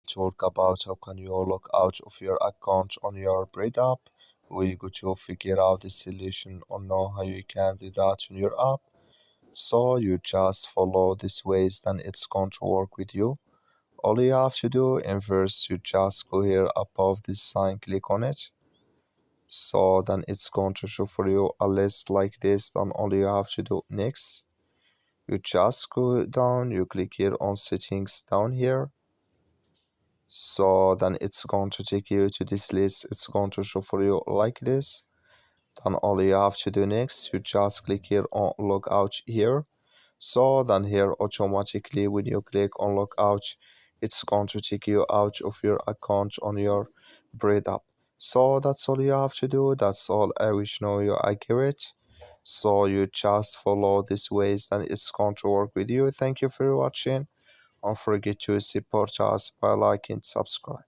talk about how can you log out of your account on your Braid app. We're going to figure out the solution or know how you can do that on your app. So you just follow these ways, then it's going to work with you. All you have to do in first, you just go here above this sign, click on it. So then it's going to show for you a list like this. Then all you have to do next, you just go down, you click here on settings down here. So then it's going to take you to this list. It's going to show for you like this. Then all you have to do next, you just click here on log out here. So then here automatically when you click on log out, it's going to take you out of your account on your Braid app. So that's all you have to do. That's all. I wish know you're accurate. So you just follow these ways and it's going to work with you. Thank you for watching. Don't forget to support us by liking, subscribe.